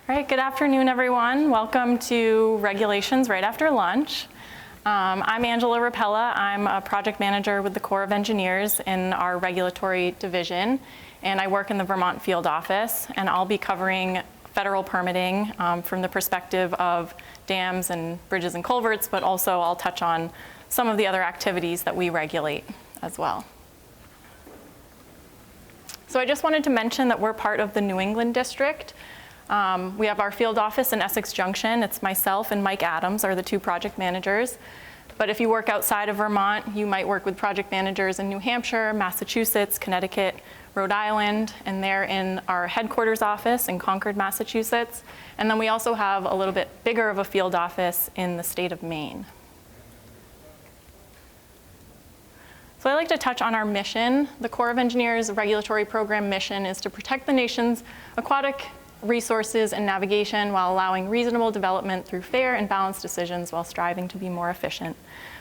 All right, good afternoon, everyone. Welcome to Regulations Right After Lunch. I'm Angela Repella. I'm a project manager with the Corps of Engineers in our regulatory division, and I work in the Vermont field office, and I'll be covering federal permitting from the perspective of dams and bridges and culverts, but also I'll touch on some of the other activities that we regulate as well. So I just wanted to mention that we're part of the New England District. We have our field office in Essex Junction. It's myself and Mike Adams are the two project managers. But if you work outside of Vermont, you might work with project managers in New Hampshire, Massachusetts, Connecticut, Rhode Island, and they're in our headquarters office in Concord, Massachusetts. And then we also have a little bit bigger of a field office in the state of Maine. So I'd like to touch on our mission. The Corps of Engineers regulatory program mission is to protect the nation's aquatic resources and navigation while allowing reasonable development through fair and balanced decisions while striving to be more efficient.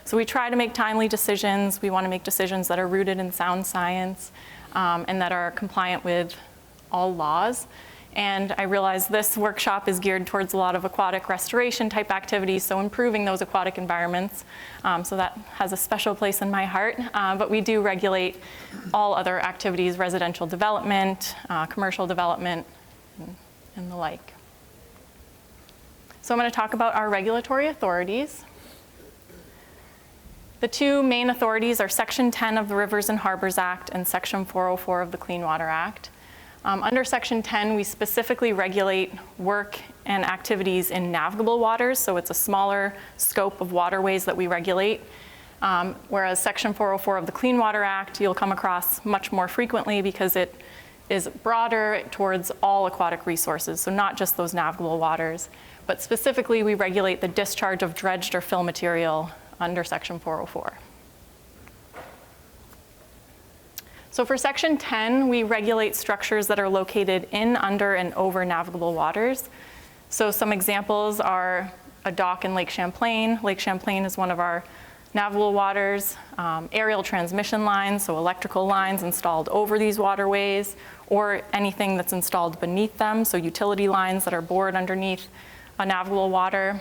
So we try to make timely decisions. We want to make decisions that are rooted in sound science and that are compliant with all laws. And I realize this workshop is geared towards a lot of aquatic restoration type activities, so improving those aquatic environments. So that has a special place in my heart. But we do regulate all other activities, residential development, commercial development, and the like. So I'm going to talk about our regulatory authorities. The two main authorities are Section 10 of the Rivers and Harbors Act and Section 404 of the Clean Water Act. Under Section 10, we specifically regulate work and activities in navigable waters, so it's a smaller scope of waterways that we regulate. Whereas Section 404 of the Clean Water Act, you'll come across much more frequently because it is broader towards all aquatic resources, so not just those navigable waters, but specifically we regulate the discharge of dredged or fill material under Section 404. So for Section 10, we regulate structures that are located in, under, and over navigable waters. So some examples are a dock in Lake Champlain. Lake Champlain is one of our navigable waters, aerial transmission lines, so electrical lines installed over these waterways, or anything that's installed beneath them, so utility lines that are bored underneath a navigable water.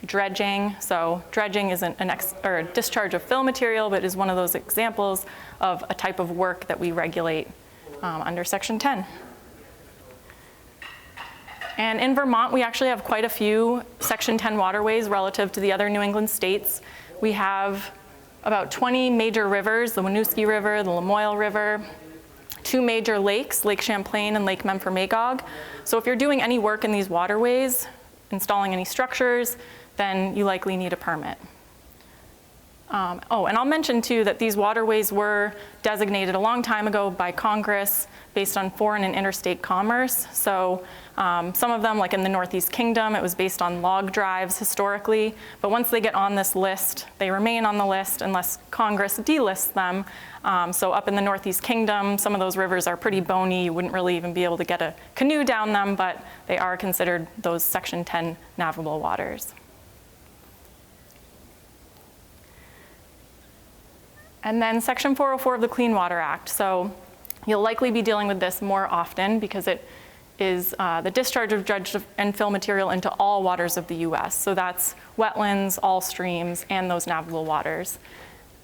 Dredging, so dredging isn't a discharge of fill material, but is one of those examples of a type of work that we regulate under Section 10. And in Vermont, we actually have quite a few Section 10 waterways relative to the other New England states. We have about 20 major rivers, the Winooski River, the Lamoille River, 2 major lakes, Lake Champlain and Lake Memphremagog. So if you're doing any work in these waterways, installing any structures, then you likely need a permit. And I'll mention too that these waterways were designated a long time ago by Congress based on foreign and interstate commerce. So some of them, like in the Northeast Kingdom, it was based on log drives historically. But once they get on this list, they remain on the list unless Congress delists them. So up in the Northeast Kingdom, some of those rivers are pretty bony. You wouldn't really even be able to get a canoe down them, but they are considered those Section 10 navigable waters. And then Section 404 of the Clean Water Act. So you'll likely be dealing with this more often because it is the discharge of dredged and fill material into all waters of the US. So that's wetlands, all streams, and those navigable waters.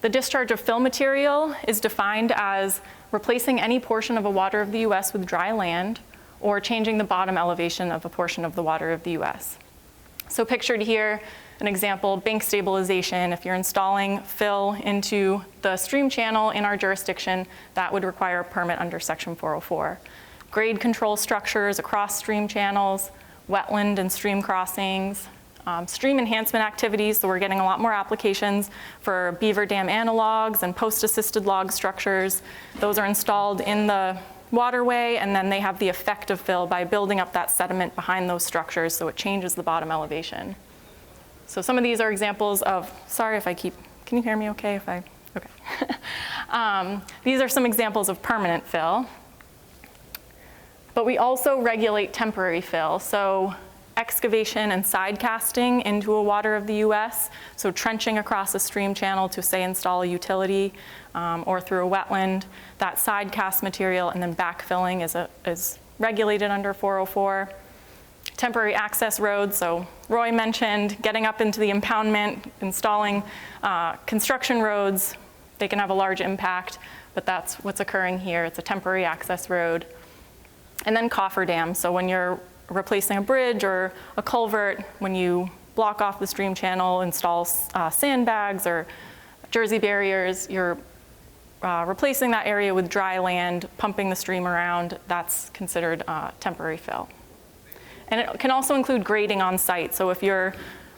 The discharge of fill material is defined as replacing any portion of a water of the US with dry land or changing the bottom elevation of a portion of the water of the US. So pictured here, an example, bank stabilization. If you're installing fill into the stream channel in our jurisdiction, that would require a permit under Section 404. Grade control structures across stream channels, wetland and stream crossings, stream enhancement activities, so we're getting a lot more applications for beaver dam analogs and post-assisted log structures. Those are installed in the waterway, and then they have the effect of fill by building up that sediment behind those structures, so it changes the bottom elevation. So some of these are examples of, sorry if I keep, can you hear me okay if I, okay. These are some examples of permanent fill. But we also regulate temporary fill. So excavation and side casting into a water of the US, so trenching across a stream channel to say install a utility or through a wetland, that side cast material and then backfilling is regulated under 404. Temporary access roads, so Roy mentioned getting up into the impoundment, installing construction roads. They can have a large impact, but that's what's occurring here. It's a temporary access road. And then cofferdams, so when you're replacing a bridge or a culvert, when you block off the stream channel, install sandbags or jersey barriers, you're replacing that area with dry land, pumping the stream around. That's considered temporary fill. And it can also include grading on site. So if you're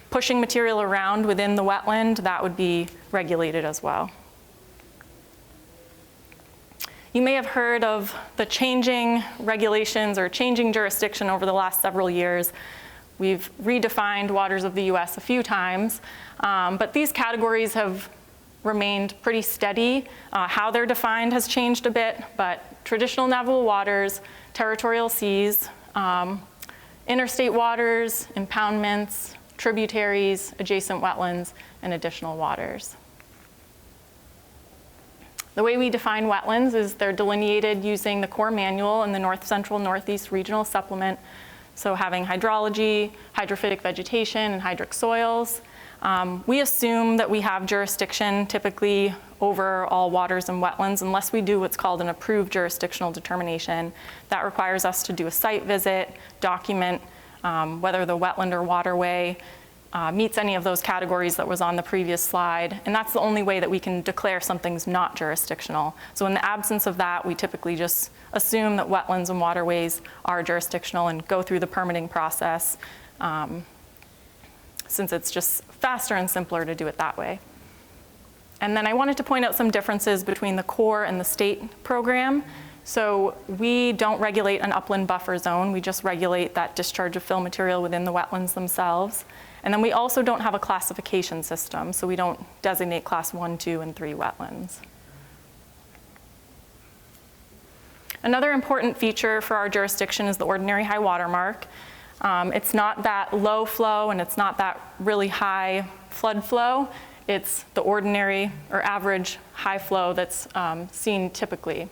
pushing material around within the wetland, that would be regulated as well. You may have heard of the changing regulations or changing jurisdiction over the last several years. We've redefined waters of the US a few times, but these categories have remained pretty steady. How they're defined has changed a bit, but traditional navigable waters, territorial seas, interstate waters, impoundments, tributaries, adjacent wetlands, and additional waters. The way we define wetlands is they're delineated using the core manual and the North Central Northeast Regional Supplement. So having hydrology, hydrophytic vegetation, and hydric soils. We assume that we have jurisdiction typically over all waters and wetlands unless we do what's called an approved jurisdictional determination. That requires us to do a site visit, document whether the wetland or waterway meets any of those categories that was on the previous slide, and that's the only way that we can declare something's not jurisdictional. So in the absence of that, we typically just assume that wetlands and waterways are jurisdictional and go through the permitting process, since it's just faster and simpler to do it that way. And then I wanted to point out some differences between the core and the state program. So we don't regulate an upland buffer zone, we just regulate that discharge of fill material within the wetlands themselves. And then we also don't have a classification system, so we don't designate class 1, 2, and 3 wetlands. Another important feature for our jurisdiction is the ordinary high water mark. It's not that low flow and it's not that really high flood flow. It's the ordinary or average high flow that's seen typically.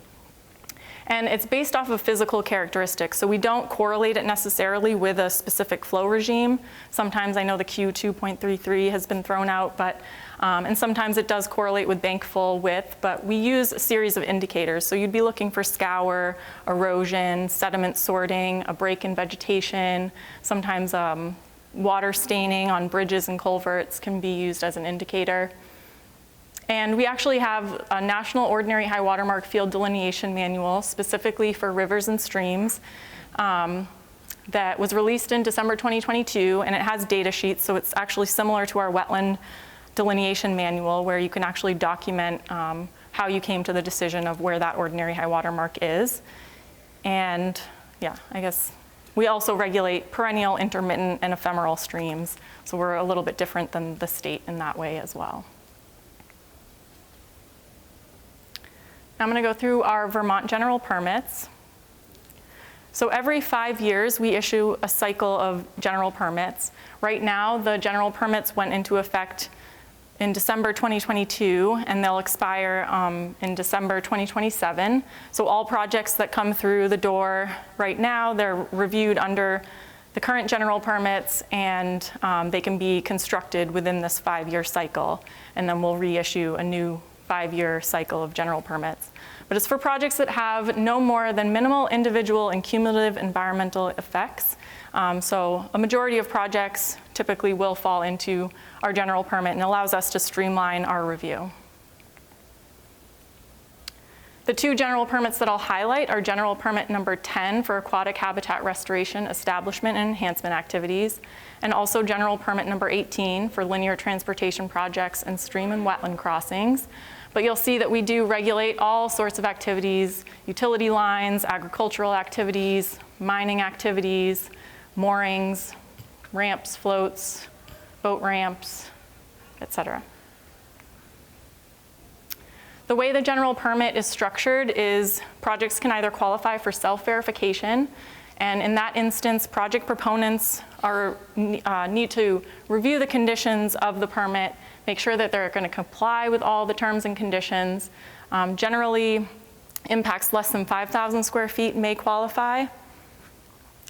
And it's based off of physical characteristics, so we don't correlate it necessarily with a specific flow regime. Sometimes I know the Q2.33 has been thrown out, but, and sometimes it does correlate with bank full width, but we use a series of indicators. So you'd be looking for scour, erosion, sediment sorting, a break in vegetation, sometimes water staining on bridges and culverts can be used as an indicator. And we actually have a national ordinary high water mark field delineation manual specifically for rivers and streams that was released in December 2022, and it has data sheets, so it's actually similar to our wetland delineation manual where you can actually document how you came to the decision of where that ordinary high water mark is. And yeah, I guess we also regulate perennial, intermittent, and ephemeral streams, so we're a little bit different than the state in that way as well. I'm going to go through our Vermont General Permits. So every 5 years, we issue a cycle of general permits. Right now, the general permits went into effect in December 2022, and they'll expire in December 2027. So all projects that come through the door right now, they're reviewed under the current general permits, and they can be constructed within this 5-year cycle. And then we'll reissue a new 5-year cycle of general permits. But it's for projects that have no more than minimal individual and cumulative environmental effects. So a majority of projects typically will fall into our general permit and allows us to streamline our review. The 2 general permits that I'll highlight are general permit number 10 for aquatic habitat restoration, establishment, and enhancement activities, and also general permit number 18 for linear transportation projects and stream and wetland crossings. But you'll see that we do regulate all sorts of activities, utility lines, agricultural activities, mining activities, moorings, ramps, floats, boat ramps, etc. The way the general permit is structured is projects can either qualify for self-verification, and in that instance, project proponents need to review the conditions of the permit, make sure that they're going to comply with all the terms and conditions. Generally, impacts less than 5,000 square feet may qualify.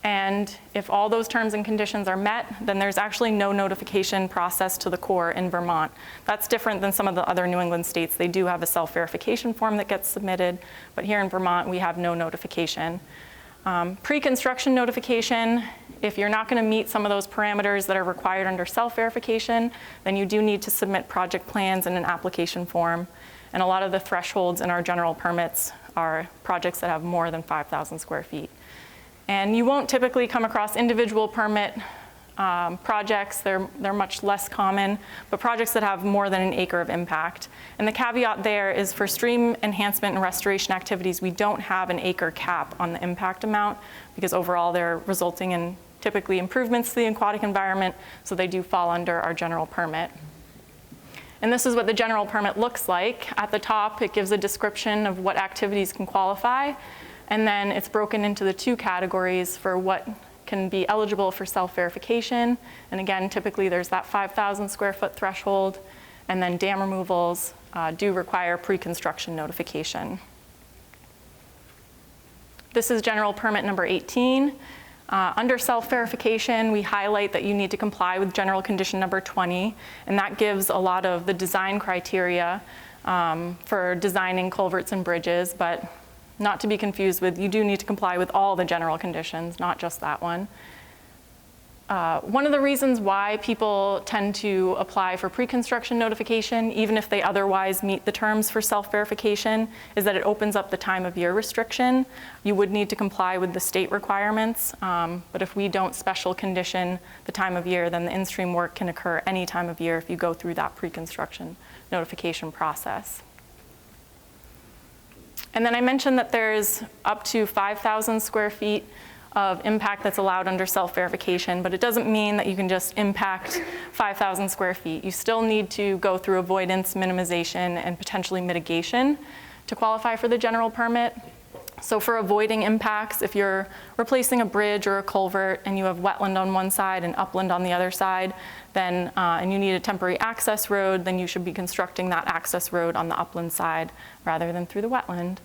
And if all those terms and conditions are met, then there's actually no notification process to the Corps in Vermont. That's different than some of the other New England states. They do have a self-verification form that gets submitted, but here in Vermont, we have no notification. Pre-construction notification, if you're not going to meet some of those parameters that are required under self-verification, then you do need to submit project plans and an application form. And a lot of the thresholds in our general permits are projects that have more than 5,000 square feet. And you won't typically come across individual permit projects. They're much less common, but projects that have more than an acre of impact. And the caveat there is for stream enhancement and restoration activities, we don't have an acre cap on the impact amount because overall they're resulting in typically improvements to the aquatic environment, so they do fall under our general permit. And this is what the general permit looks like. At the top, it gives a description of what activities can qualify. And then it's broken into the two categories for what can be eligible for self-verification. And again, typically there's that 5,000 square foot threshold. And then dam removals do require pre-construction notification. This is general permit number 18. Under self-verification, we highlight that you need to comply with general condition number 20. And that gives a lot of the design criteria for designing culverts and bridges, but not to be confused with, you do need to comply with all the general conditions, not just that one. One of the reasons why people tend to apply for pre-construction notification, even if they otherwise meet the terms for self-verification, is that it opens up the time of year restriction. You would need to comply with the state requirements, but if we don't special condition the time of year, then the in-stream work can occur any time of year if you go through that pre-construction notification process. And then I mentioned that there's up to 5,000 square feet of impact that's allowed under self-verification, but it doesn't mean that you can just impact 5,000 square feet. You still need to go through avoidance, minimization, and potentially mitigation to qualify for the general permit. So for avoiding impacts, if you're replacing a bridge or a culvert and you have wetland on one side and upland on the other side, then, and you need a temporary access road, then you should be constructing that access road on the upland side rather than through the wetland.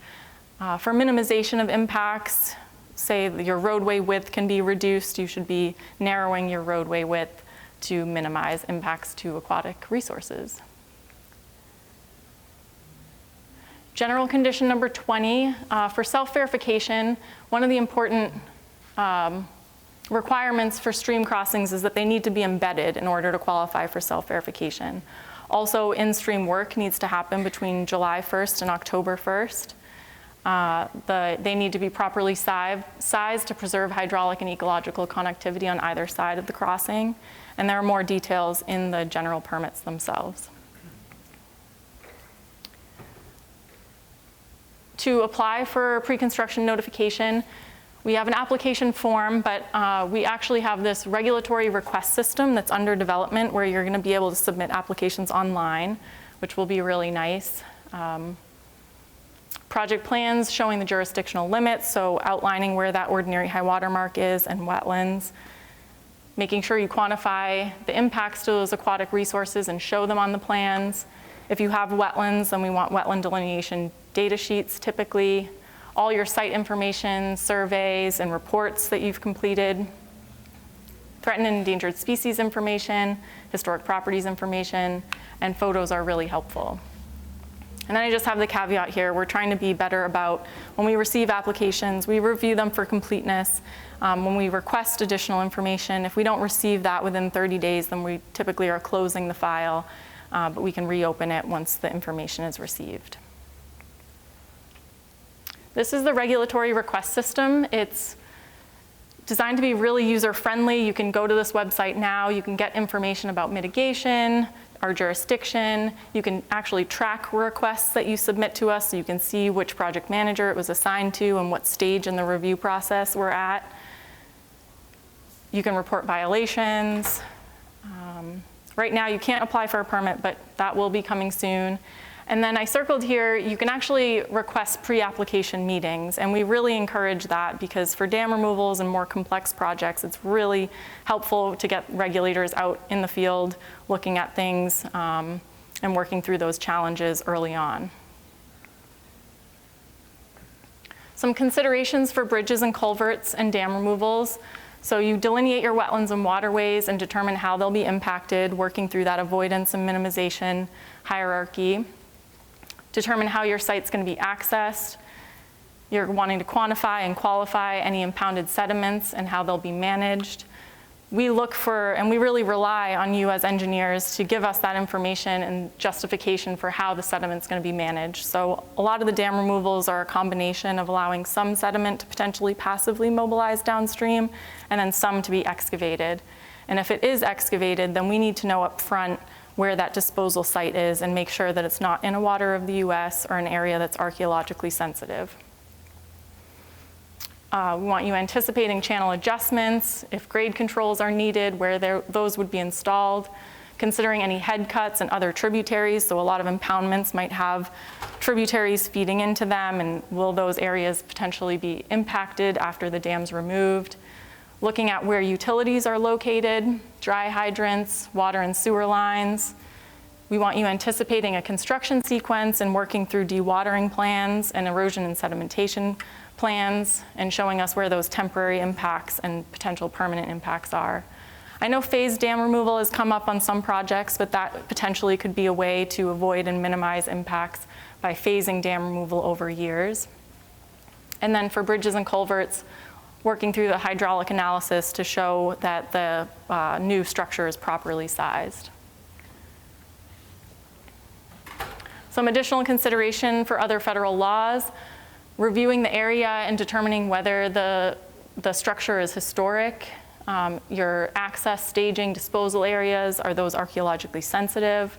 For minimization of impacts, say your roadway width can be reduced, you should be narrowing your roadway width to minimize impacts to aquatic resources. General condition number 20, for self-verification, one of the important requirements for stream crossings is that they need to be embedded in order to qualify for self-verification. Also, in-stream work needs to happen between July 1st and October 1st. They need to be properly sized to preserve hydraulic and ecological connectivity on either side of the crossing. And there are more details in the general permits themselves. To apply for pre-construction notification, we have an application form, but we actually have this regulatory request system that's under development where you're going to be able to submit applications online, which will be really nice. Project plans showing the jurisdictional limits, so outlining where that ordinary high water mark is and wetlands. Making sure you quantify the impacts to those aquatic resources and show them on the plans. If you have wetlands, then we want wetland delineation data sheets typically. All your site information, surveys, and reports that you've completed. Threatened and endangered species information, historic properties information, and photos are really helpful. And then I just have the caveat here, we're trying to be better about when we receive applications, we review them for completeness. When we request additional information, if we don't receive that within 30 days, then we typically are closing the file, but we can reopen it once the information is received. This is the regulatory request system. It's designed to be really user-friendly. You can go to this website now. You can get information about mitigation, our jurisdiction. You can actually track requests that you submit to us so you can see which project manager it was assigned to and what stage in the review process we're at. You can report violations. Right now you can't apply for a permit, but that will be coming soon. And then I circled here, you can actually request pre-application meetings, and we really encourage that because for dam removals and more complex projects, it's really helpful to get regulators out in the field looking at things and working through those challenges early on. Some considerations for bridges and culverts and dam removals. So you delineate your wetlands and waterways and determine how they'll be impacted, working through that avoidance and minimization hierarchy. Determine how your site's going to be accessed. You're wanting to quantify and qualify any impounded sediments and how they'll be managed. We look for, and we really rely on you as engineers to give us that information and justification for how the sediment's going to be managed. So a lot of the dam removals are a combination of allowing some sediment to potentially passively mobilize downstream and then some to be excavated. And if it is excavated, then we need to know up front where that disposal site is and make sure that it's not in a water of the US or an area that's archaeologically sensitive. We want you anticipating channel adjustments, if grade controls are needed, where those would be installed, considering any head cuts and other tributaries. So a lot of impoundments might have tributaries feeding into them, and will those areas potentially be impacted after the dam's removed? Looking at where utilities are located, dry hydrants, water and sewer lines. We want you anticipating a construction sequence and working through dewatering plans and erosion and sedimentation plans and showing us where those temporary impacts and potential permanent impacts are. I know phased dam removal has come up on some projects, but that potentially could be a way to avoid and minimize impacts by phasing dam removal over years. And then for bridges and culverts, working through the hydraulic analysis to show that the new structure is properly sized. Some additional consideration for other federal laws. Reviewing the area and determining whether the structure is historic, your access, staging, disposal areas, are those archaeologically sensitive?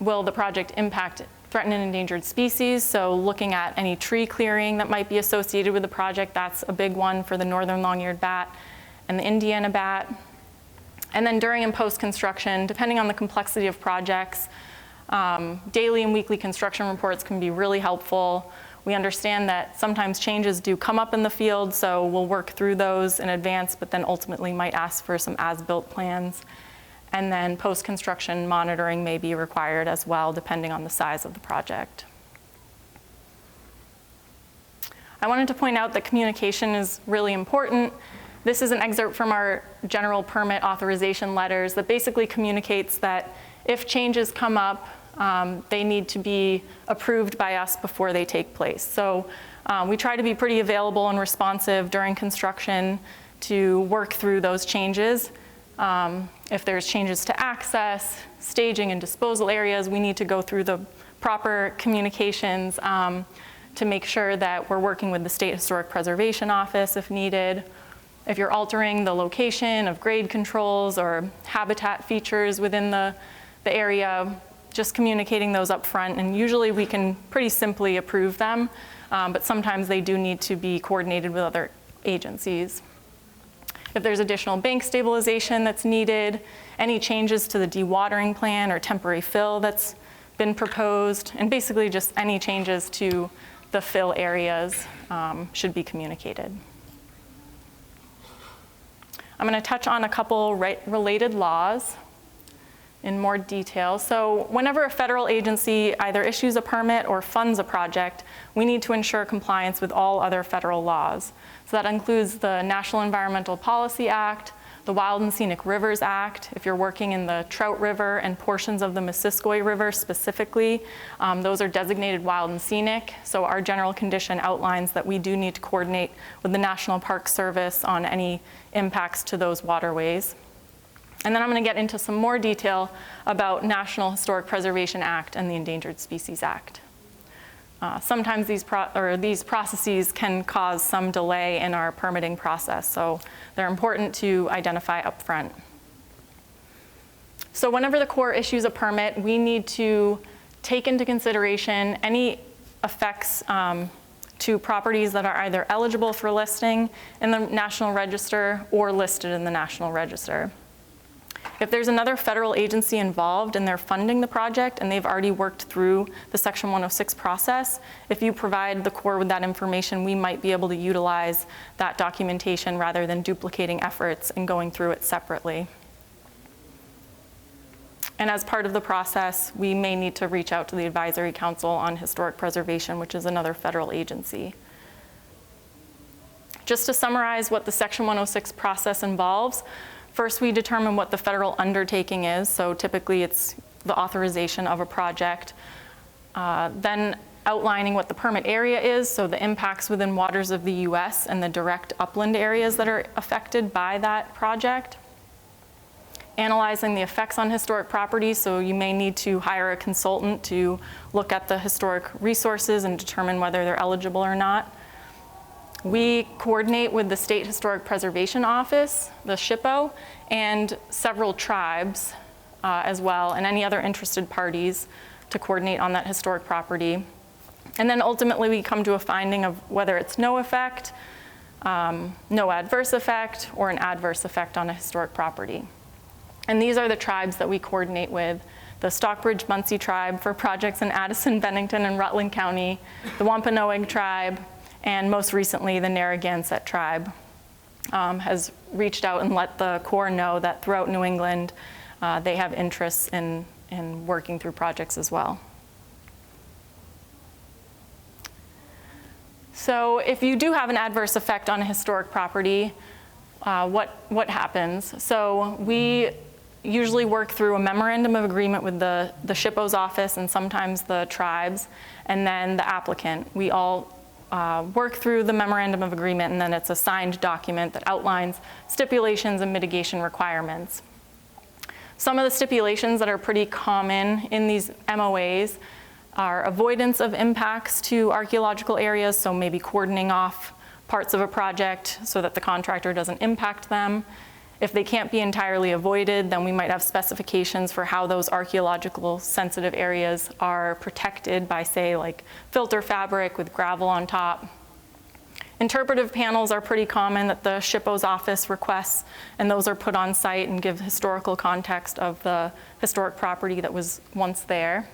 Will the project impact threatened and endangered species? So looking at any tree clearing that might be associated with the project, that's a big one for the northern long-eared bat and the Indiana bat. And then during and post-construction, depending on the complexity of projects, daily and weekly construction reports can be really helpful. We understand that sometimes changes do come up in the field, so we'll work through those in advance, but then ultimately might ask for some as-built plans. And then post-construction monitoring may be required as well, depending on the size of the project. I wanted to point out that communication is really important. This is an excerpt from our general permit authorization letters that basically communicates that if changes come up, they need to be approved by us before they take place. So we try to be pretty available and responsive during construction to work through those changes. If there's changes to access, staging, and disposal areas, we need to go through the proper communications to make sure that we're working with the State Historic Preservation Office if needed. If you're altering the location of grade controls or habitat features within the area, just communicating those up front, and usually we can pretty simply approve them, but sometimes they do need to be coordinated with other agencies. If there's additional bank stabilization that's needed, any changes to the dewatering plan or temporary fill that's been proposed, and basically just any changes to the fill areas should be communicated. I'm going to touch on a couple related laws in more detail. So whenever a federal agency either issues a permit or funds a project, we need to ensure compliance with all other federal laws. So that includes the National Environmental Policy Act, the Wild and Scenic Rivers Act. If you're working in the Trout River and portions of the Missisquoi River specifically, those are designated wild and scenic. So our general condition outlines that we do need to coordinate with the National Park Service on any impacts to those waterways. And then I'm going to get into some more detail about National Historic Preservation Act and the Endangered Species Act. Sometimes these processes can cause some delay in our permitting process, so they're important to identify up front. So whenever the Corps issues a permit, we need to take into consideration any effects to properties that are either eligible for listing in the National Register or listed in the National Register. If there's another federal agency involved and they're funding the project and they've already worked through the Section 106 process, if you provide the Corps with that information, we might be able to utilize that documentation rather than duplicating efforts and going through it separately. And as part of the process, we may need to reach out to the Advisory Council on Historic Preservation, which is another federal agency. Just to summarize what the Section 106 process involves, first we determine what the federal undertaking is. So typically it's the authorization of a project. Then outlining what the permit area is, so the impacts within waters of the US and the direct upland areas that are affected by that project. Analyzing the effects on historic properties, so you may need to hire a consultant to look at the historic resources and determine whether they're eligible or not. We coordinate with the State Historic Preservation Office, the SHPO, and several tribes as well, and any other interested parties to coordinate on that historic property. And then ultimately we come to a finding of whether it's no effect, no adverse effect, or an adverse effect on a historic property. And these are the tribes that we coordinate with: the Stockbridge-Munsee tribe for projects in Addison, Bennington, and Rutland County, the Wampanoag tribe, and most recently the Narragansett tribe has reached out and let the Corps know that throughout New England they have interests in working through projects as well. So if you do have an adverse effect on a historic property, what happens? So we usually work through a memorandum of agreement with the SHPO's office and sometimes the tribes, and then the applicant. We all work through the memorandum of agreement, and then it's a signed document that outlines stipulations and mitigation requirements. Some of the stipulations that are pretty common in these MOAs are avoidance of impacts to archaeological areas, so maybe cordoning off parts of a project so that the contractor doesn't impact them. If they can't be entirely avoided, then we might have specifications for how those archaeological sensitive areas are protected by, say, like filter fabric with gravel on top. Interpretive panels are pretty common that the SHPO's office requests, and those are put on site and give historical context of the historic property that was once there.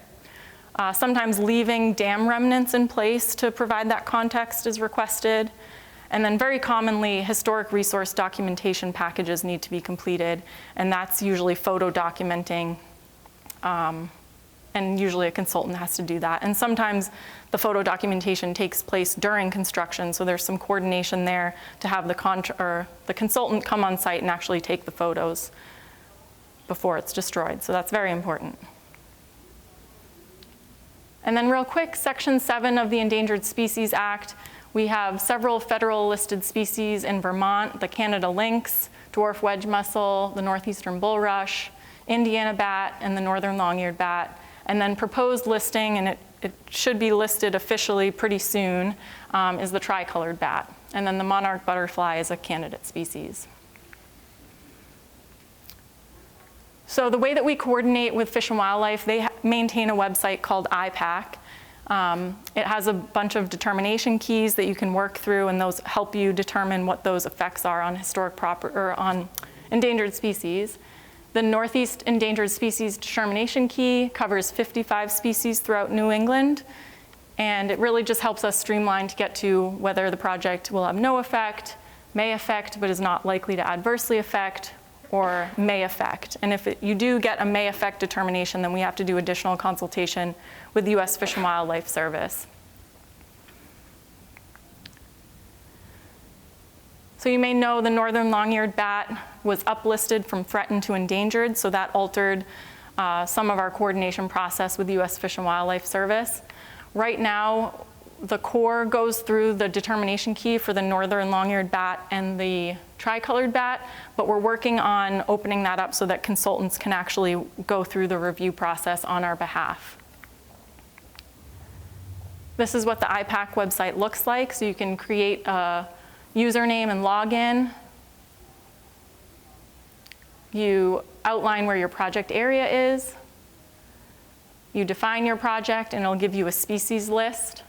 Sometimes leaving dam remnants in place to provide that context is requested. And then very commonly, historic resource documentation packages need to be completed, and that's usually photo documenting, and usually a consultant has to do that. And sometimes the photo documentation takes place during construction, so there's some coordination there to have the consultant come on site and actually take the photos before it's destroyed. So that's very important. And then real quick, Section 7 of the Endangered Species Act. We have several federal listed species in Vermont: the Canada lynx, dwarf wedge mussel, the northeastern bulrush, Indiana bat, and the northern long-eared bat. And then proposed listing, and it should be listed officially pretty soon, is the tricolored bat. And then the monarch butterfly is a candidate species. So the way that we coordinate with Fish and Wildlife, they maintain a website called IPAC. It has a bunch of determination keys that you can work through, and those help you determine what those effects are on on endangered species. The Northeast Endangered Species Determination Key covers 55 species throughout New England, and it really just helps us streamline to get to whether the project will have no effect, may affect but is not likely to adversely affect, or may affect. And if you do get a may affect determination, then we have to do additional consultation with the U.S. Fish and Wildlife Service. So you may know the northern long-eared bat was uplisted from threatened to endangered, so that altered some of our coordination process with the U.S. Fish and Wildlife Service. Right now, the Corps goes through the determination key for the northern long-eared bat and the tricolored bat, but we're working on opening that up so that consultants can actually go through the review process on our behalf. This is what the IPAC website looks like. So you can create a username and login. You outline where your project area is. You define your project, and it'll give you a species list.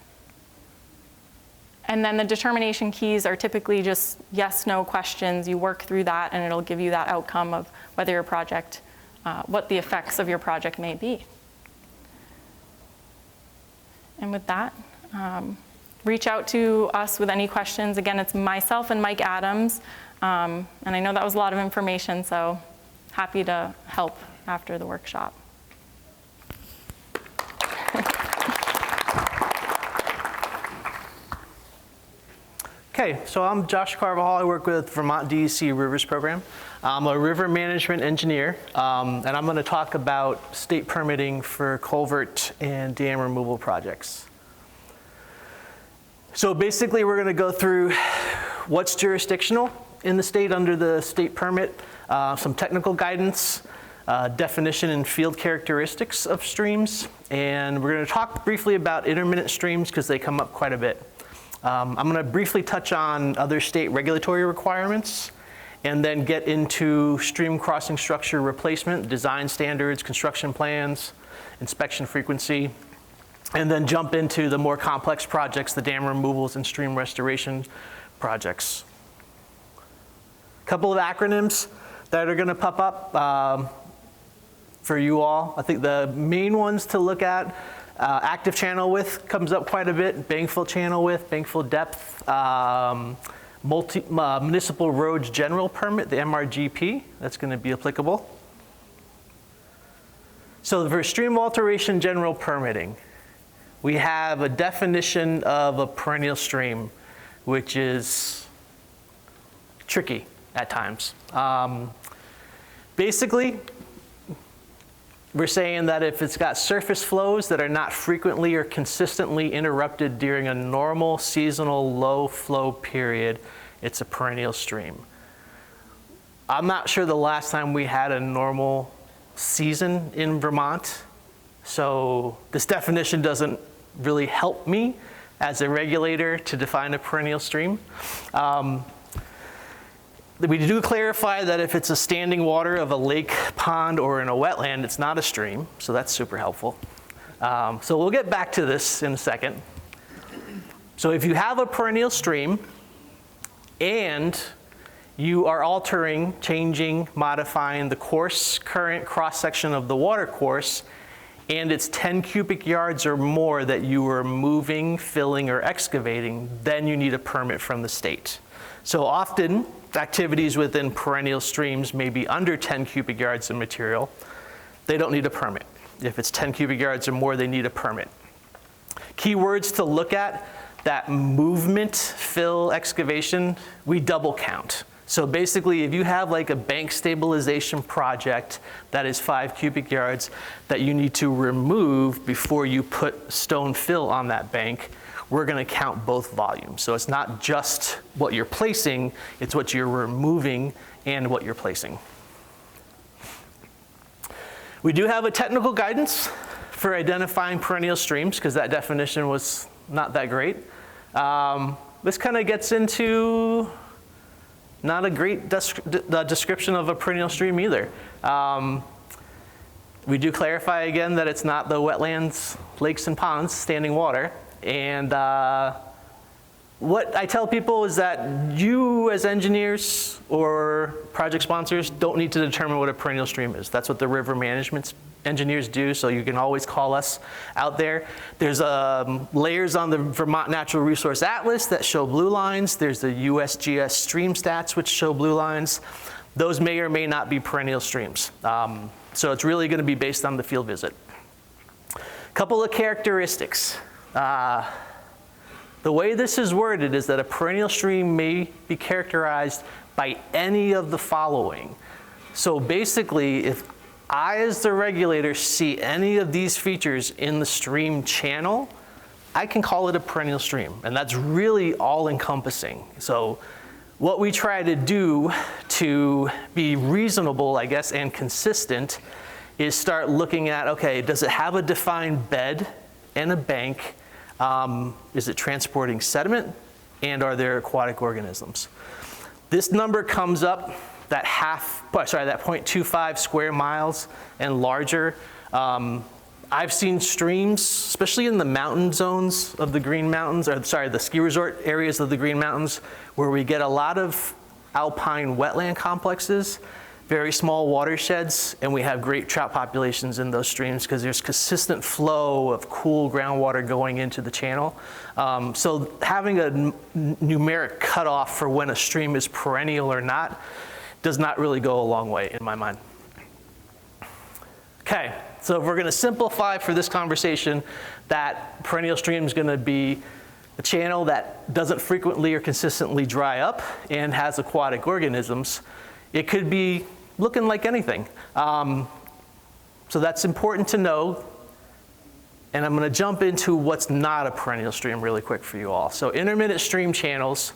And then the determination keys are typically just yes, no questions. You work through that, and it'll give you that outcome of whether your project, what the effects of your project may be. And with that, reach out to us with any questions. Again, it's myself and Mike Adams. And I know that was a lot of information, so happy to help after the workshop. Okay, so I'm Josh Carvajal. I work with Vermont DEC Rivers Program. I'm a river management engineer, and I'm going to talk about state permitting for culvert and dam removal projects. So basically, we're going to go through what's jurisdictional in the state under the state permit, some technical guidance, definition and field characteristics of streams, and we're going to talk briefly about intermittent streams because they come up quite a bit. I'm going to briefly touch on other state regulatory requirements and then get into stream crossing structure replacement, design standards, construction plans, inspection frequency, and then jump into the more complex projects, the dam removals and stream restoration projects. A couple of acronyms that are going to pop up for you all. I think the main ones to look at, active channel width comes up quite a bit, bankfill channel width, bankfill depth, Municipal Roads General Permit, the MRGP, that's going to be applicable. So for stream alteration general permitting, we have a definition of a perennial stream, which is tricky at times. Basically, we're saying that if it's got surface flows that are not frequently or consistently interrupted during a normal seasonal low flow period, it's a perennial stream. I'm not sure the last time we had a normal season in Vermont, so this definition doesn't really help me as a regulator to define a perennial stream. We do clarify that if it's a standing water of a lake, pond, or in a wetland, it's not a stream, so that's super helpful. So we'll get back to this in a second. So if you have a perennial stream and you are altering, changing, modifying the course, current, cross-section of the water course, and it's 10 cubic yards or more that you are moving, filling, or excavating, then you need a permit from the state. So often, activities within perennial streams may be under 10 cubic yards of material. They don't need a permit. If it's 10 cubic yards or more, they need a permit. Key words to look at, that movement, fill, excavation, we double count. So basically, if you have like a bank stabilization project that is 5 cubic yards that you need to remove before you put stone fill on that bank, we're going to count both volumes. So it's not just what you're placing, it's what you're removing and what you're placing. We do have a technical guidance for identifying perennial streams because that definition was not that great. This kind of gets into not a great description of a perennial stream either. We do clarify again that it's not the wetlands, lakes, and ponds, standing water. And what I tell people is that you as engineers or project sponsors don't need to determine what a perennial stream is. That's what the river management engineers do, so you can always call us out there. There's layers on the Vermont Natural Resource Atlas that show blue lines. There's the USGS stream stats which show blue lines. Those may or may not be perennial streams. So it's really going to be based on the field visit. Couple of characteristics. The way this is worded is that a perennial stream may be characterized by any of the following. So basically, if I, as the regulator, see any of these features in the stream channel, I can call it a perennial stream, and that's really all-encompassing. So what we try to do to be reasonable, I guess, and consistent is start looking at, okay, does it have a defined bed and a bank? Is it transporting sediment? And are there aquatic organisms? This number comes up, that 0.25 square miles and larger. I've seen streams, especially in the mountain zones of the Green Mountains, or sorry, the ski resort areas of the Green Mountains, where we get a lot of alpine wetland complexes, very small watersheds, and we have great trout populations in those streams because there's consistent flow of cool groundwater going into the channel. So having a numeric cutoff for when a stream is perennial or not does not really go a long way in my mind. Okay, so if we're going to simplify for this conversation, that perennial stream is going to be a channel that doesn't frequently or consistently dry up and has aquatic organisms, it could be looking like anything. So that's important to know. And I'm going to jump into what's not a perennial stream really quick for you all. So intermittent stream channels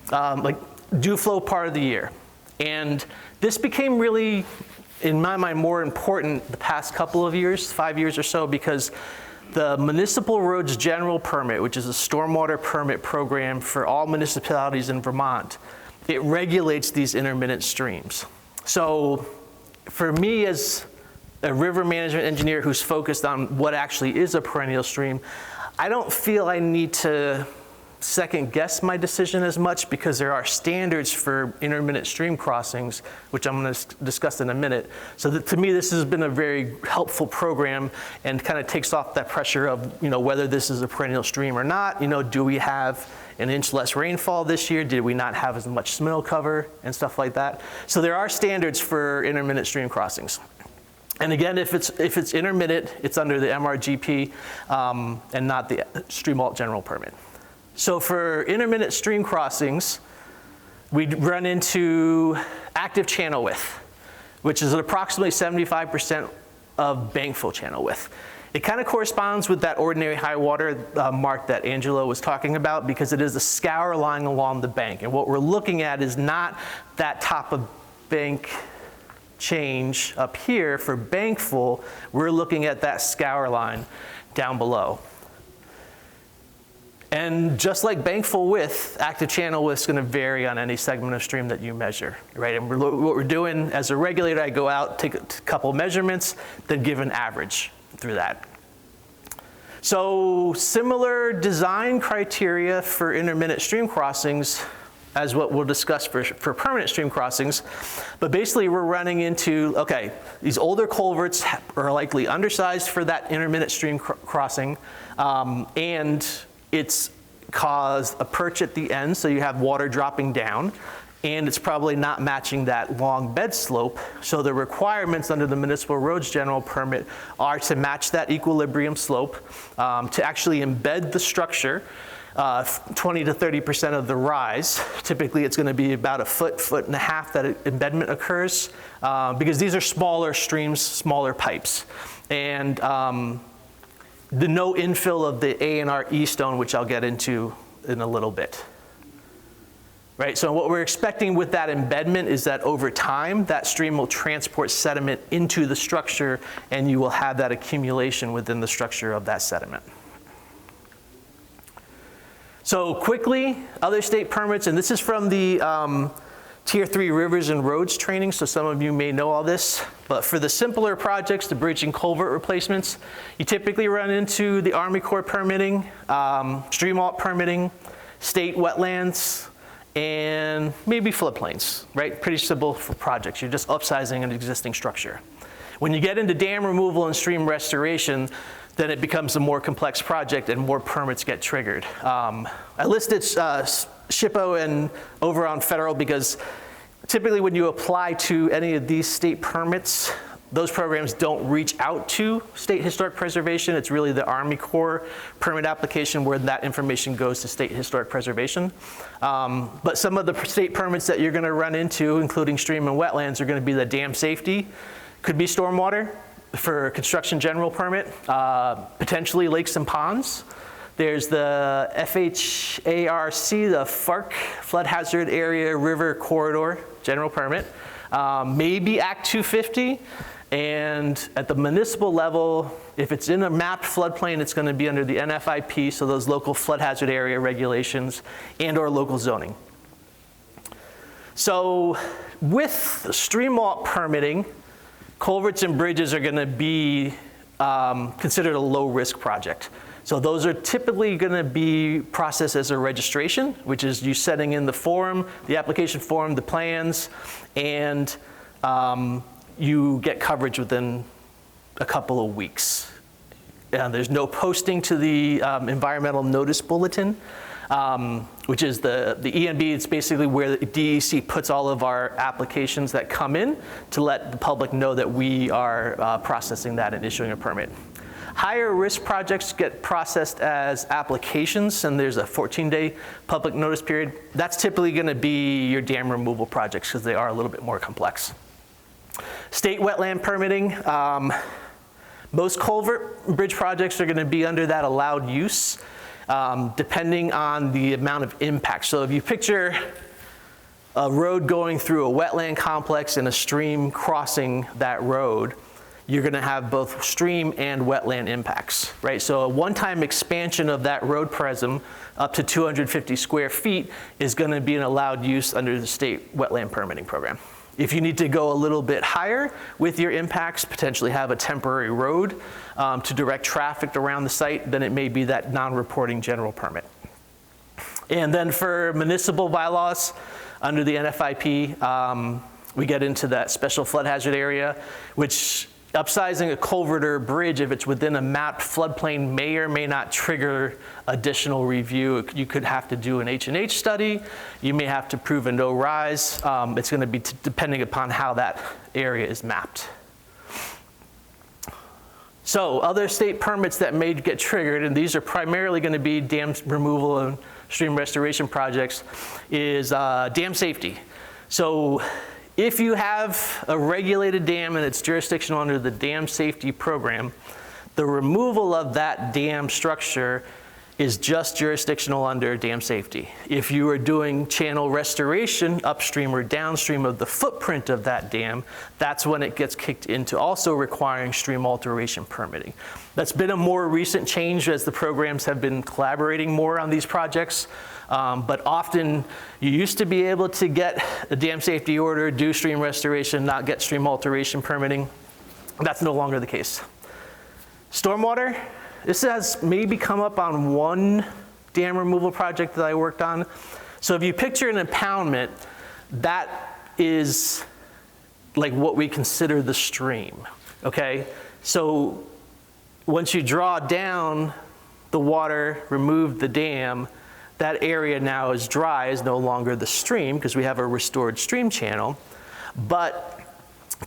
do flow part of the year. And this became really, in my mind, more important the past couple of years, 5 years or so, because the Municipal Roads General Permit, which is a stormwater permit program for all municipalities in Vermont, it regulates these intermittent streams. So for me as a river management engineer who's focused on what actually is a perennial stream, I don't feel I need to second guess my decision as much because there are standards for intermittent stream crossings, which I'm going to discuss in a minute. So to me, this has been a very helpful program and kind of takes off that pressure of, whether this is a perennial stream or not. Do we have an inch less rainfall this year? Did we not have as much snow cover and stuff like that? So there are standards for intermittent stream crossings. And again, if it's intermittent, it's under the MRGP and not the Stream Alt General Permit. So for intermittent stream crossings, we run into active channel width, which is at approximately 75% of bankful channel width. It kind of corresponds with that ordinary high water mark that Angelo was talking about because it is a scour line along the bank. And what we're looking at is not that top of bank change up here for bankful, we're looking at that scour line down below. And just like bankful width, active channel width is going to vary on any segment of stream that you measure, right? And what we're doing as a regulator, I go out, take a couple measurements, then give an average through that. So similar design criteria for intermittent stream crossings as what we'll discuss for permanent stream crossings. But basically we're running into, okay, these older culverts are likely undersized for that intermittent stream crossing, and it's caused a perch at the end, so you have water dropping down, and it's probably not matching that long bed slope. So the requirements under the Municipal Roads General Permit are to match that equilibrium slope, to actually embed the structure 20 to 30% of the rise. Typically it's going to be about a foot and a half that embedment occurs, because these are smaller streams, smaller pipes. And the no infill of the A&R E stone, which I'll get into in a little bit. Right, so what we're expecting with that embedment is that over time, that stream will transport sediment into the structure and you will have that accumulation within the structure of that sediment. So quickly, other state permits, and this is from the Tier 3 Rivers and Roads training, so some of you may know all this, but for the simpler projects, the bridge and culvert replacements, you typically run into the Army Corps permitting, Stream Alt permitting, state wetlands, and maybe floodplains, right? Pretty simple for projects. You're just upsizing an existing structure. When you get into dam removal and stream restoration, then it becomes a more complex project and more permits get triggered. I listed SHPO and over on federal because typically when you apply to any of these state permits, those programs don't reach out to state historic preservation. It's really the Army Corps permit application where that information goes to state historic preservation. But some of the state permits that you're going to run into, including stream and wetlands, are going to be the dam safety, could be stormwater for construction general permit, potentially lakes and ponds. There's the FHARC, the FARC, Flood Hazard Area River Corridor General Permit, maybe Act 250, and at the municipal level, if it's in a mapped floodplain, it's going to be under the NFIP, so those local flood hazard area regulations and or local zoning. So with stream alt permitting, culverts and bridges are going to be considered a low-risk project. So those are typically going to be processed as a registration, which is you setting in the form, the application form, the plans, and you get coverage within a couple of weeks. There's no posting to the environmental notice bulletin, which is the ENB. It's basically where the DEC puts all of our applications that come in to let the public know that we are processing that and issuing a permit. Higher risk projects get processed as applications, and there's a 14-day public notice period. That's typically going to be your dam removal projects because they are a little bit more complex. State wetland permitting. Most culvert bridge projects are going to be under that allowed use, depending on the amount of impact. So if you picture a road going through a wetland complex and a stream crossing that road, you're going to have both stream and wetland impacts, right? So a one-time expansion of that road prism up to 250 square feet is going to be an allowed use under the state wetland permitting program. If you need to go a little bit higher with your impacts, potentially have a temporary road to direct traffic around the site, then it may be that non-reporting general permit. And then for municipal bylaws, under the NFIP, we get into that special flood hazard area, which upsizing a culvert or a bridge, if it's within a mapped floodplain, may or may not trigger additional review. You could have to do an H&H study. You may have to prove a no rise. It's going to be depending upon how that area is mapped. So other state permits that may get triggered, and these are primarily going to be dam removal and stream restoration projects, is dam safety. So if you have a regulated dam and it's jurisdictional under the dam safety program, the removal of that dam structure is just jurisdictional under dam safety. If you are doing channel restoration upstream or downstream of the footprint of that dam, that's when it gets kicked into also requiring stream alteration permitting. That's been a more recent change as the programs have been collaborating more on these projects. But often you used to be able to get a dam safety order, do stream restoration, not get stream alteration permitting. That's no longer the case. Stormwater, this has maybe come up on one dam removal project that I worked on. So if you picture an impoundment, that is like what we consider the stream, okay? So once you draw down the water, remove the dam, that area now is dry, is no longer the stream because we have a restored stream channel, but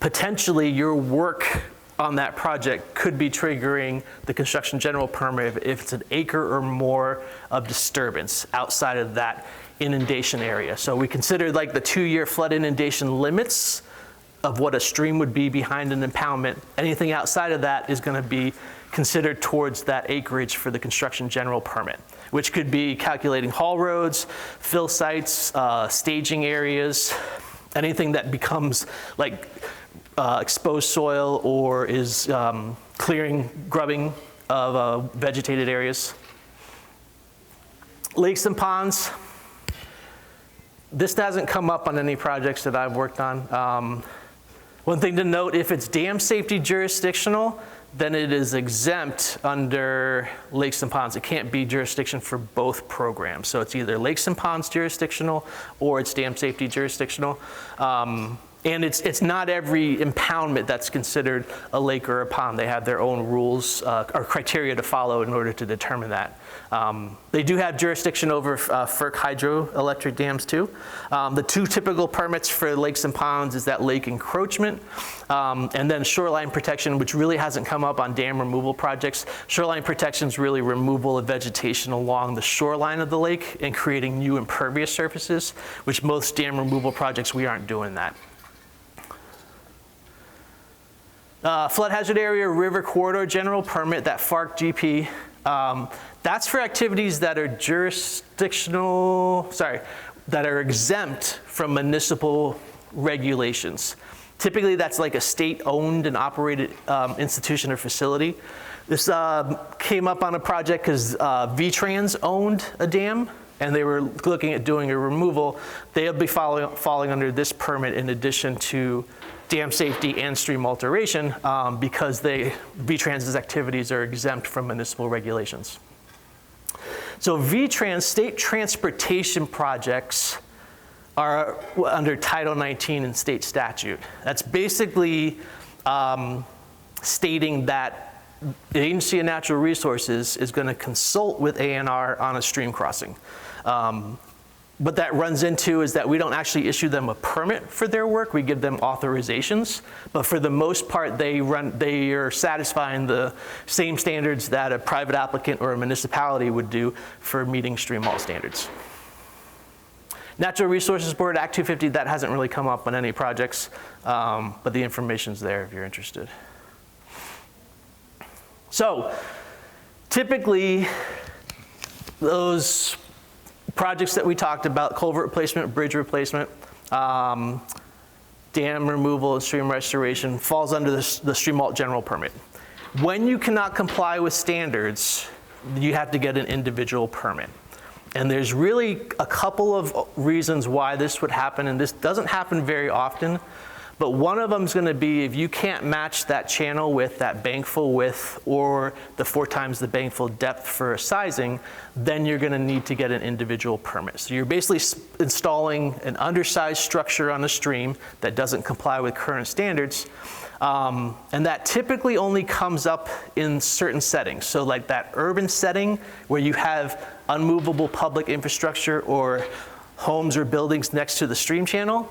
potentially your work on that project could be triggering the construction general permit if it's an acre or more of disturbance outside of that inundation area. So we consider like the 2-year flood inundation limits of what a stream would be behind an impoundment. Anything outside of that is going to be considered towards that acreage for the construction general permit, which could be calculating haul roads, fill sites, staging areas, anything that becomes like exposed soil or is clearing, grubbing of vegetated areas. Lakes and ponds. This hasn't come up on any projects that I've worked on. One thing to note, if it's dam safety jurisdictional, then it is exempt under lakes and ponds. It can't be jurisdiction for both programs. So it's either lakes and ponds jurisdictional or it's dam safety jurisdictional. And it's not every impoundment that's considered a lake or a pond. They have their own rules or criteria to follow in order to determine that. They do have jurisdiction over FERC hydroelectric dams too. The two typical permits for lakes and ponds is that lake encroachment and then shoreline protection, which really hasn't come up on dam removal projects. Shoreline protection is really removal of vegetation along the shoreline of the lake and creating new impervious surfaces, which most dam removal projects, we aren't doing that. Flood hazard area river corridor general permit, that FARC GP, that's for activities that are that are exempt from municipal regulations. Typically that's like a state-owned and operated institution or facility. This came up on a project because VTrans owned a dam and they were looking at doing a removal. They'll be falling under this permit in addition to dam safety and stream alteration because VTrans's activities are exempt from municipal regulations. So VTrans, state transportation projects, are under Title 19 in state statute. That's basically stating that the Agency of Natural Resources is going to consult with ANR on a stream crossing. what that runs into is that we don't actually issue them a permit for their work. We give them authorizations, but for the most part, they are satisfying the same standards that a private applicant or a municipality would do for meeting stream halt standards. Natural Resources Board, Act 250, that hasn't really come up on any projects, but the information's there if you're interested. So, typically, those projects that we talked about, culvert replacement, bridge replacement, dam removal and stream restoration, falls under the Stream Halt General Permit. When you cannot comply with standards, you have to get an individual permit. And there's really a couple of reasons why this would happen, and this doesn't happen very often, but one of them is going to be if you can't match that channel width, that bankful width, or the 4 times the bankful depth for a sizing, then you're going to need to get an individual permit. So you're basically installing an undersized structure on a stream that doesn't comply with current standards, and that typically only comes up in certain settings. So like that urban setting where you have unmovable public infrastructure or homes or buildings next to the stream channel.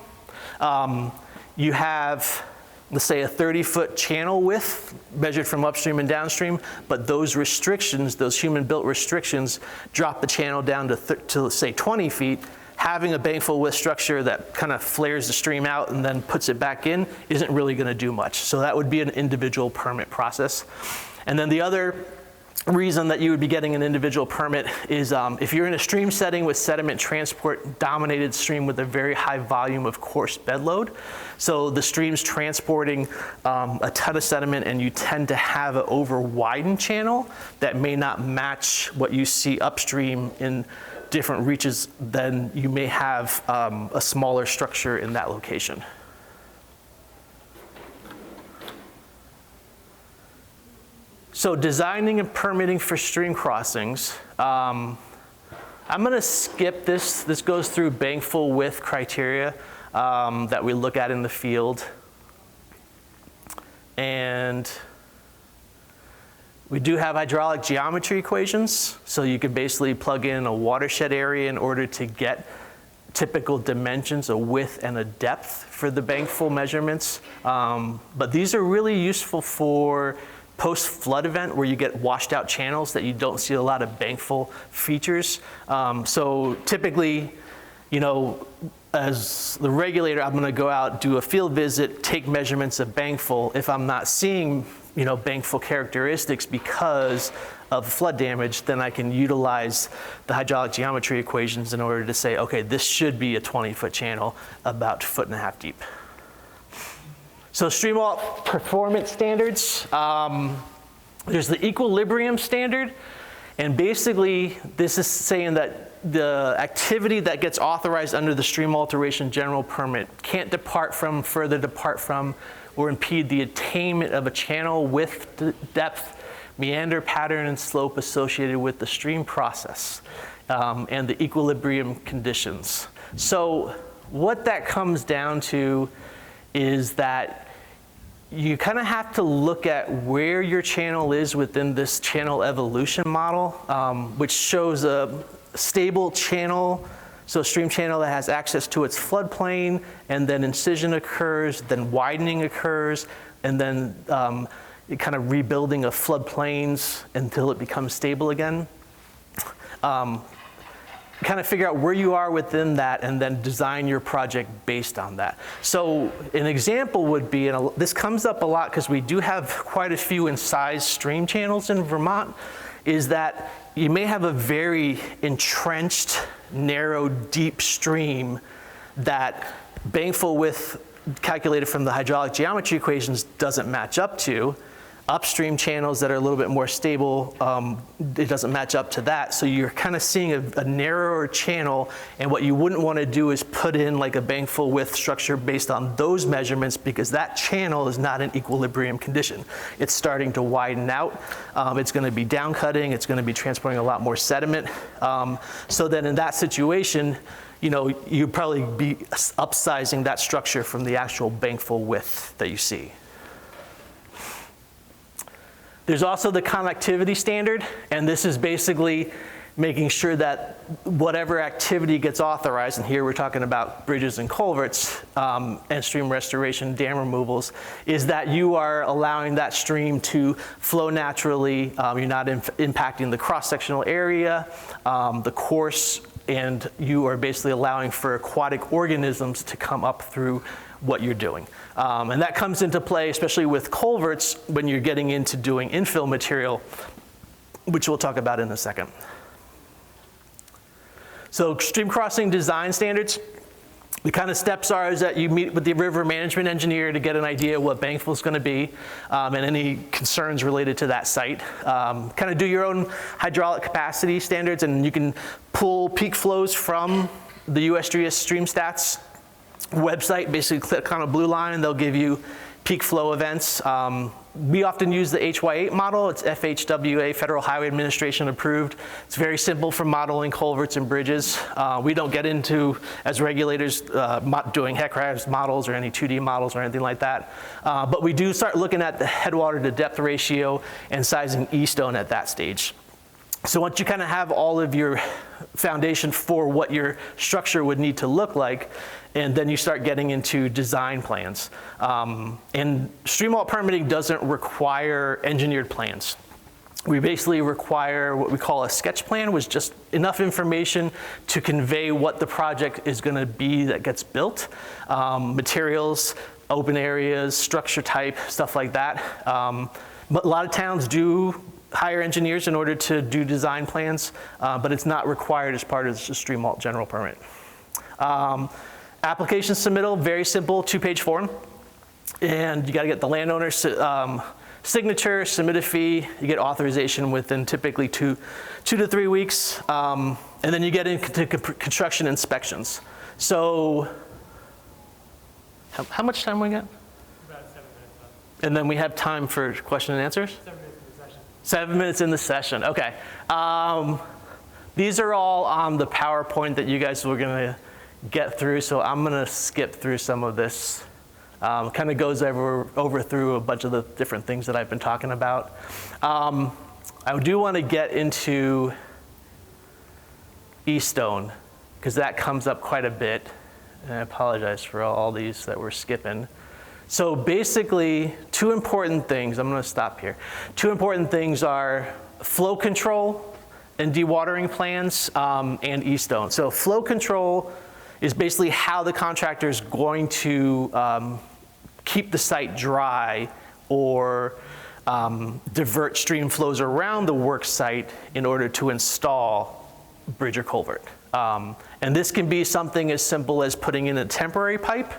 You have, let's say, a 30-foot channel width measured from upstream and downstream, but those restrictions, those human-built restrictions, drop the channel down to say 20 feet. Having a bankful width structure that kind of flares the stream out and then puts it back in isn't really going to do much. So that would be an individual permit process. And then the other reason that you would be getting an individual permit is if you're in a stream setting with sediment transport dominated stream with a very high volume of coarse bed load. So the stream's transporting a ton of sediment and you tend to have an over widened channel that may not match what you see upstream in different reaches, then you may have a smaller structure in that location. So designing and permitting for stream crossings, I'm going to skip this. This goes through bankful width criteria that we look at in the field. And we do have hydraulic geometry equations. So you could basically plug in a watershed area in order to get typical dimensions, a width and a depth for the bankful measurements. But these are really useful for post-flood event where you get washed out channels that you don't see a lot of bankful features. So typically, you know, as the regulator, I'm gonna go out, do a field visit, take measurements of bankful. If I'm not seeing, you know, bankful characteristics because of flood damage, then I can utilize the hydraulic geometry equations in order to say, okay, this should be a 20-foot channel about 1.5 feet deep. So stream halt performance standards, there's the equilibrium standard, and basically this is saying that the activity that gets authorized under the stream alteration general permit can't further depart from, or impede the attainment of a channel width, depth, meander pattern, and slope associated with the stream process and the equilibrium conditions. So what that comes down to is that you kind of have to look at where your channel is within this channel evolution model, which shows a stable channel, so a stream channel that has access to its floodplain, and then incision occurs, then widening occurs, and then kind of rebuilding of floodplains until it becomes stable again. Kind of figure out where you are within that and then design your project based on that. So an example would be, and this comes up a lot because we do have quite a few incised stream channels in Vermont, is that you may have a very entrenched, narrow, deep stream that bankful width calculated from the hydraulic geometry equations doesn't match up to. Upstream channels that are a little bit more stable, it doesn't match up to that. So you're kind of seeing a narrower channel, and what you wouldn't want to do is put in like a bankful width structure based on those measurements, because that channel is not in equilibrium condition. It's starting to widen out. It's going to be down cutting. It's going to be transporting a lot more sediment. So then in that situation, you know, you'd probably be upsizing that structure from the actual bankful width that you see. There's also the connectivity standard, and this is basically making sure that whatever activity gets authorized, and here we're talking about bridges and culverts and stream restoration, dam removals, is that you are allowing that stream to flow naturally. You're not impacting the cross-sectional area, the course, and you are basically allowing for aquatic organisms to come up through what you're doing. And that comes into play, especially with culverts, when you're getting into doing infill material, which we'll talk about in a second. So stream crossing design standards, the kind of steps are is that you meet with the river management engineer to get an idea what bank flow is going to be and any concerns related to that site. Kind of do your own hydraulic capacity standards, and you can pull peak flows from the USGS Stream Stats website. Basically click on a blue line and they'll give you peak flow events. We often use the HY8 model. It's FHWA, Federal Highway Administration approved. It's very simple for modeling culverts and bridges. We don't get into, as regulators, doing HECRAS models or any 2D models or anything like that. But we do start looking at the headwater to depth ratio and sizing E-stone at that stage. So once you kind of have all of your foundation for what your structure would need to look like, and then you start getting into design plans. And stream alt permitting doesn't require engineered plans. We basically require what we call a sketch plan, which is just enough information to convey what the project is going to be that gets built. Materials, open areas, structure type, stuff like that. But a lot of towns do hire engineers in order to do design plans, but it's not required as part of the Stream Alt General Permit. Application submittal, very simple, 2-page form. And you gotta get the landowner's signature, submit a fee, you get authorization within typically two to 3 weeks. And then you get into construction inspections. So, how much time we got? About 7 minutes left. And then we have time for question and answers? 7 minutes in the session. 7 minutes in the session, okay. These are all on the PowerPoint that you guys were gonna get through, so I'm gonna skip through some of this. Kind of goes over through a bunch of the different things that I've been talking about. I do wanna get into E-stone, because that comes up quite a bit. And I apologize for all these that we're skipping. So basically, two important things, I'm gonna stop here. Two important things are flow control and dewatering plans and E-stone. So flow control is basically how the contractor is going to keep the site dry or divert stream flows around the work site in order to install bridge or culvert. And this can be something as simple as putting in a temporary pipe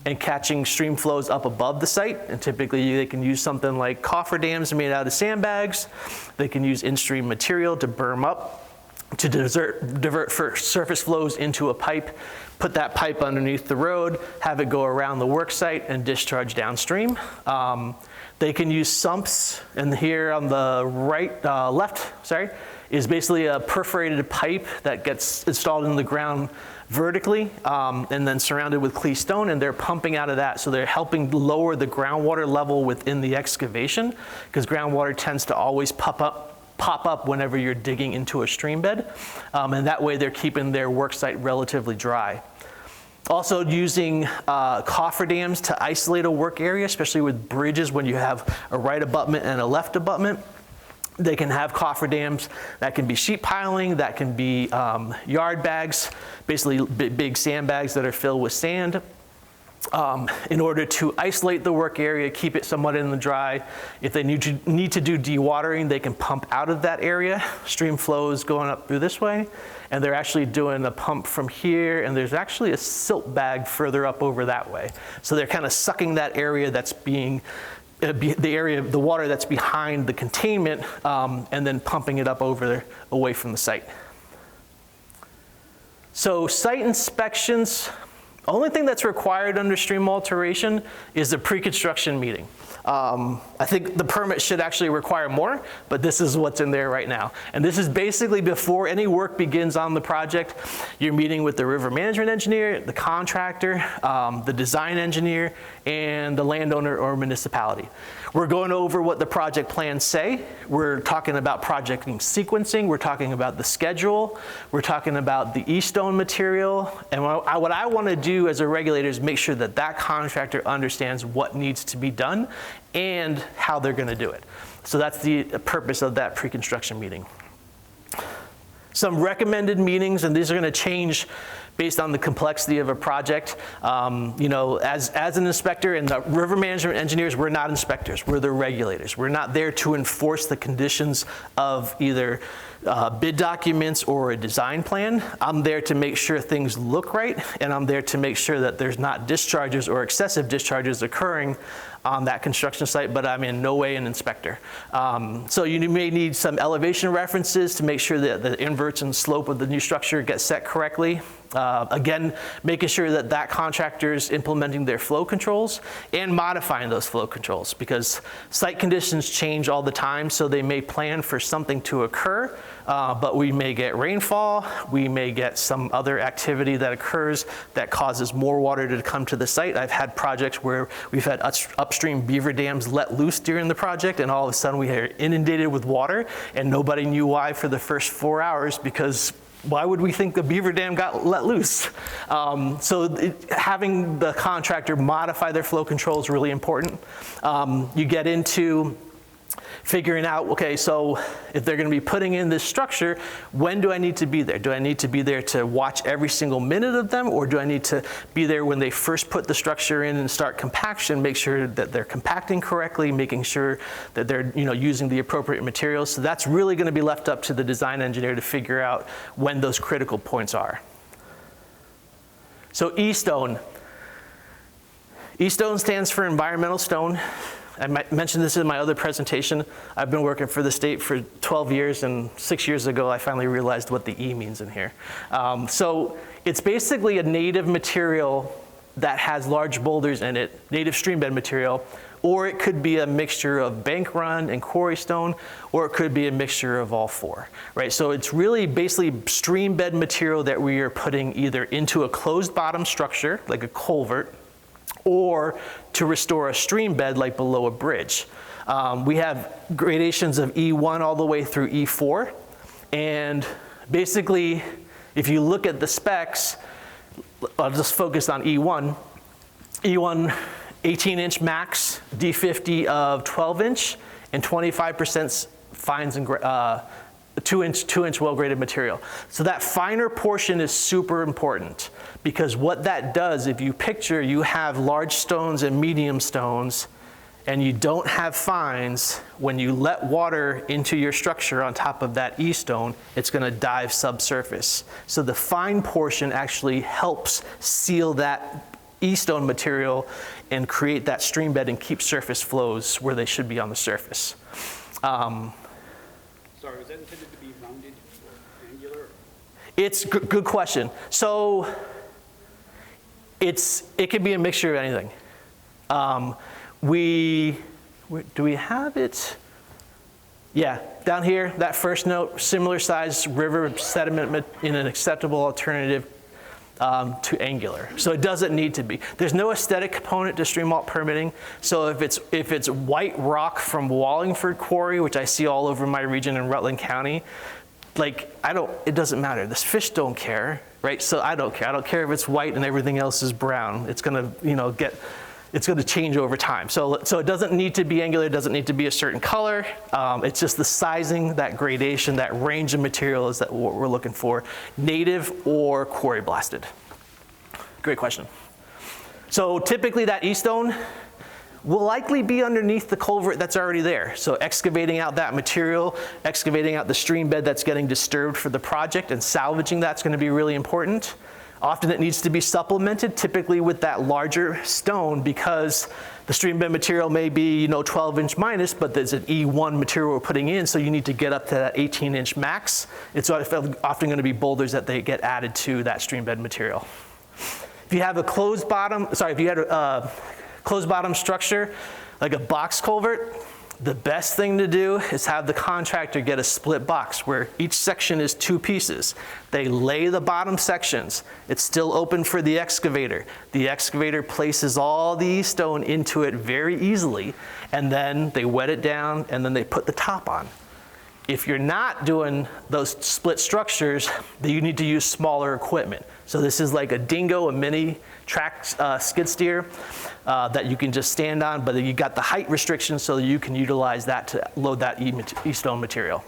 and catching stream flows up above the site. And typically they can use something like cofferdams made out of sandbags. They can use in-stream material to berm up, to divert surface flows into a pipe, put that pipe underneath the road, have it go around the work site and discharge downstream. They can use sumps, and here on the left, is basically a perforated pipe that gets installed in the ground vertically and then surrounded with clee stone, and they're pumping out of that. So they're helping lower the groundwater level within the excavation, because groundwater tends to always pop up whenever you're digging into a stream bed. And that way they're keeping their work site relatively dry. Also using cofferdams to isolate a work area, especially with bridges when you have a right abutment and a left abutment. They can have cofferdams that can be sheet piling, that can be yard bags, basically big sandbags that are filled with sand. In order to isolate the work area, keep it somewhat in the dry. If they need to do dewatering, they can pump out of that area. Stream flows going up through this way, and they're actually doing a pump from here, and there's actually a silt bag further up over that way. So they're kind of sucking that area that's being, the water that's behind the containment, and then pumping it up over there, away from the site. So site inspections, Only thing that's required under stream alteration is a pre-construction meeting. I think the permit should actually require more, but this is what's in there right now. And this is basically before any work begins on the project. You're meeting with the river management engineer, the contractor, the design engineer, and the landowner or municipality. We're going over what the project plans say. We're talking about project sequencing. We're talking about the schedule. We're talking about the E-stone material. And what I want to do as a regulator is make sure that that contractor understands what needs to be done and how they're going to do it. So that's the purpose of that pre-construction meeting. Some recommended meetings, and these are going to change based on the complexity of a project. You know, as an inspector, and the river management engineers, we're not inspectors, we're the regulators. We're not there to enforce the conditions of either bid documents or a design plan. I'm there to make sure things look right, and I'm there to make sure that there's not discharges or excessive discharges occurring on that construction site, but I'm in no way an inspector. So you may need some elevation references to make sure that the inverts and slope of the new structure get set correctly. Again, making sure that that contractor is implementing their flow controls and modifying those flow controls, because site conditions change all the time, so they may plan for something to occur, but we may get rainfall, we may get some other activity that occurs that causes more water to come to the site. I've had projects where we've had upstream beaver dams let loose during the project, and all of a sudden we are inundated with water, and nobody knew why for the first 4 hours, because why would we think the beaver dam got let loose? Having the contractor modify their flow control is really important. You get into figuring out, okay, so if they're going to be putting in this structure, when do I need to be there? Do I need to be there to watch every single minute of them, or do I need to be there when they first put the structure in and start compaction, make sure that they're compacting correctly, making sure that they're using the appropriate materials? So that's really going to be left up to the design engineer to figure out when those critical points are. So E-stone. E-stone stands for environmental stone. I mentioned this in my other presentation. I've been working for the state for 12 years, and 6 years ago I finally realized what the E means in here. So it's basically a native material that has large boulders in it, native stream bed material, or it could be a mixture of bank run and quarry stone, or it could be a mixture of all four, right? So it's really basically stream bed material that we are putting either into a closed bottom structure, like a culvert, or to restore a stream bed like below a bridge. We have gradations of E1 all the way through E4. And basically, if you look at the specs, I'll just focus on E1. E1, 18-inch max, D50 of 12-inch, and 25% fines and 2-inch well-graded material. So that finer portion is super important, because what that does, if you picture you have large stones and medium stones and you don't have fines, when you let water into your structure on top of that E-stone, it's going to dive subsurface. So the fine portion actually helps seal that E-stone material and create that stream bed and keep surface flows where they should be on the surface. Sorry, was that intended to be rounded or angular? It's good question. So it can be a mixture of anything. Do we have it? Yeah, down here, that first note, similar size river sediment in an acceptable alternative to angular. So it doesn't need to be. There's no aesthetic component to stream alt permitting. So if it's white rock from Wallingford Quarry, which I see all over my region in Rutland County, it doesn't matter. The fish don't care, right? So I don't care. I don't care if it's white and everything else is brown. It's gonna, it's going to change over time. So it doesn't need to be angular, it doesn't need to be a certain color. It's just the sizing, that gradation, that range of material is what we're looking for, native or quarry blasted. Great question. So typically that E-stone will likely be underneath the culvert that's already there. So excavating out that material, excavating out the stream bed that's getting disturbed for the project, and salvaging that's going to be really important. Often it needs to be supplemented, typically with that larger stone, because the stream bed material may be 12-inch minus, but there's an E1 material we're putting in, so you need to get up to that 18-inch max. It's often going to be boulders that they get added to that stream bed material. If you have a closed bottom, if you had a closed bottom structure, like a box culvert, the best thing to do is have the contractor get a split box where each section is 2 pieces. They lay the bottom sections. It's still open for the excavator. The excavator places all the stone into it very easily, and then they wet it down, and then they put the top on. If you're not doing those split structures, then you need to use smaller equipment. So this is like a dingo, a mini track skid steer that you can just stand on, but you got the height restrictions so that you can utilize that to load that E-stone material.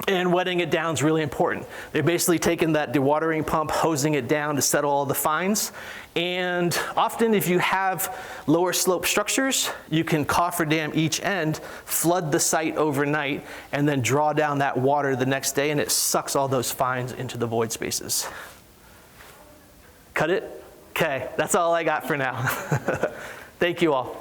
And wetting it down is really important. They're basically taking that dewatering pump, hosing it down to settle all the fines. And often if you have lower slope structures, you can cofferdam each end, flood the site overnight, and then draw down that water the next day, and it sucks all those fines into the void spaces. Cut it? Okay, that's all I got for now. Thank you all.